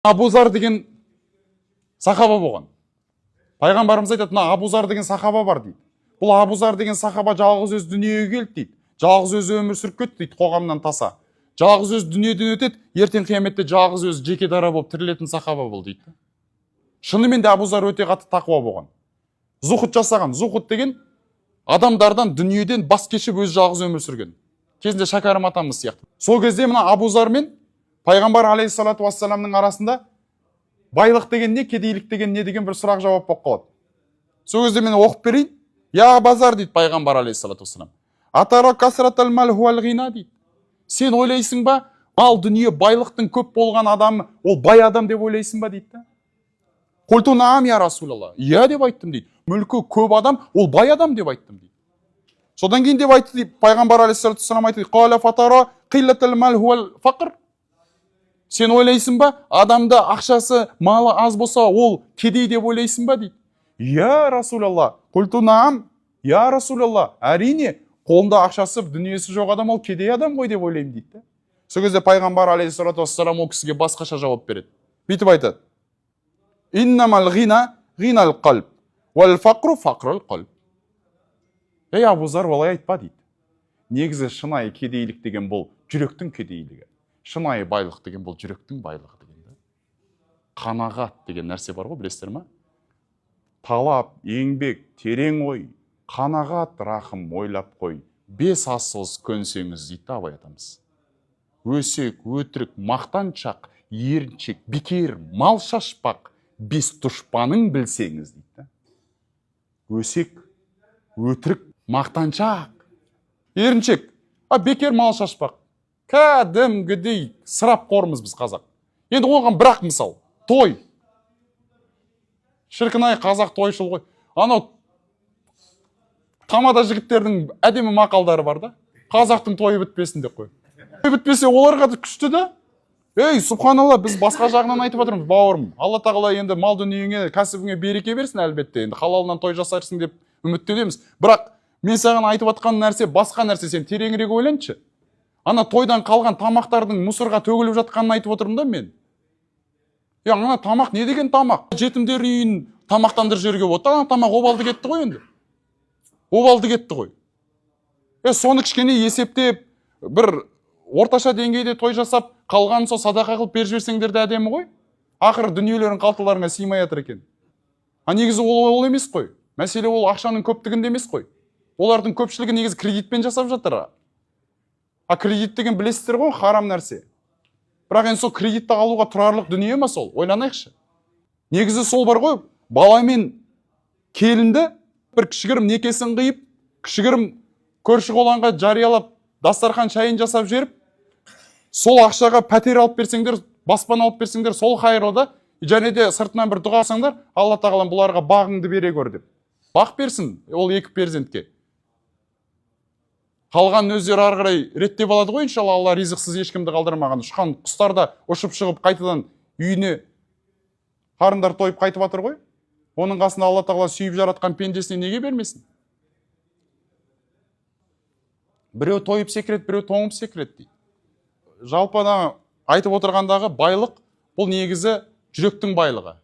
Абузар деген сахаба болған. Пайғамбарымыз айтады, мына Абузар деген сахаба бар дейді. Бұл Абузар деген сахаба жалғыз өз дүниеге келді дейді. Жалғыз өзі өмір сүріп кетті дейді, қоғамнан таса. Жалғыз өз дүниеден өтеді, ертең қияметте жалғыз өз жеке дара болып тірілетін сахаба бол дейді. Шынымен де Абузар өте қатты тақуа болған. Зухуд жасаған. Зухуд деген адамдардан, дүниеден бас кешіп өз жалғыз өмір сүрген. Кезінде Шәкәрім атамыз сияқты. Сол кезде мына Абузар мен Пайғамбар алейхиссалату вассаламның арасында байлық деген не, кедейлік деген не деген бір сұрақ жауап болып қалады. Сол кезде мен оқып берейін. Я Абазар дейді Пайғамбар алейхиссалату вассалам. Атара касратал мал хуал гина дейді. Сен ойлайсың ба, мал дүние байлықтың көп болған адам, ол бай адам деп ойлайсың ба дейді. Культу наам я Расулалла. Я деп айттым дейді. Мүлкі көп адам, ол бай адам деп айттым дейді. Содан кейін деп айтты дейді, Пайғамбар алейхиссалату вассалам айтты дейді, қала фатара қиллатал мал хуал фақр. Сен ойлайсың ба, адамда ақшасы, малы аз болса, ол кедей деп ойлайсың ба дейді. Я Расулалла. Культу наам я Расулалла. Әрине, қолында ақшасы, дүниесі жоқ адам, ол кедей адам ғой деп ойлаймын дейді. Сол кезде Пайғамбар алейхиссалату вассалам ол кісіге басқаша жауап береді. Бүйтіп айтады. Иннамал гина гинал қалб, уал фақру фақрал қалб. Ей Абузар, олай айтпа дейді. Негізі шынайы кедейлік деген бұл жүректің кедейлігі. Шынайы байлық деген бұл жүректің байлығы деген. Қанағат деген нәрсе бар ғой, білесіздер ма? Талап, еңбек, терең ой, қанағат, рахым, ойлап қой. 5 асыз көнсеңіз дейді Абай атамыз. Өсек, өтірік, мақтаншақ, еріншек, бекер, мал шашпақ, 5 дұшпаның білсеңіз дейді. Өсек, өтірік, мақтаншақ, еріншек, бекер, мал шашпақ. Кәдімгідей сырап қорымыз біз қазақ. Енді оған бірақ мысал, той. Шіркін-ай, қазақ тойшыл ғой. Анау тамада жігіттердің әдемі мақалдары бар да. Қазақтың тойы бітпесін деп қой. Той бітпесе оларға күшті да. Ей, субханалла, біз басқа жағынан айтып отырмыз, бауырым. Алла тағала енді мал дүниеңе, кәсібіңе береке берсін әлбетте. Енді халалынан той жасарсың деп үміттенеміз. Бірақ мен саған айтып жатқан нәрсе басқа нәрсе, сен тереңірек ойланшы. Ана тойдан қалған тамақтардың мұсырға төгіліп жатқанын айтып отырмын да мен. Ана тамақ не деген тамақ? Жетімдер үйін тамақтандырып жіберуге болады. Ана тамақ обалды кетті ғой енді. Обалды кетті ғой. Соны кішкене есептеп, бір орташа деңгейде той жасап, қалғанын сол садақа қылып беріп жіберсеңдер де әдемі ғой. Ақыры дүниелерің қалталарыңа сыймай жатыр екен. Негізі ол емес қой. Мәселе ол ақшаның көптігінде емес қой. Олардың көпшілігі негізі кредитпен жасап жатыр. Кредит деген білесіздер ғой, харам нәрсе. Бірақ енді сол кредитті алуға тұрарлық дүние ма сол? Ойланайықшы. Негізі сол бар ғой, бала мен келінді бір кішігірім некесін қиып, кішігірім көрші қолаңға жариялап, дастархан шайын жасап жеріп, сол ақшаға пәтер алып берсеңдер, баспана алып берсеңдер, сол қайырлы да, және де сыртынан бір дұға алсаңдар, Алла тағалам бұларға бағыңды бере көр деп. Бақ берсін ол 2 перзентке. Қалған өздері ары қарай реттеп алады ғой, иншалла, Алла ризықсыз ешкімді қалдырмаған. Ұшқан құстар да ұшып шығып қайтадан үйіне қарындар тойып қайтып жатыр ғой. Оның қасында Алла тағала сүйіп жаратқан пендесіне неге бермесін? Біреу тойып секірет, біреу тоңып секірет дейді. Жалпы айтып отырғандағы байлық бұл негізі жүректің байлығы.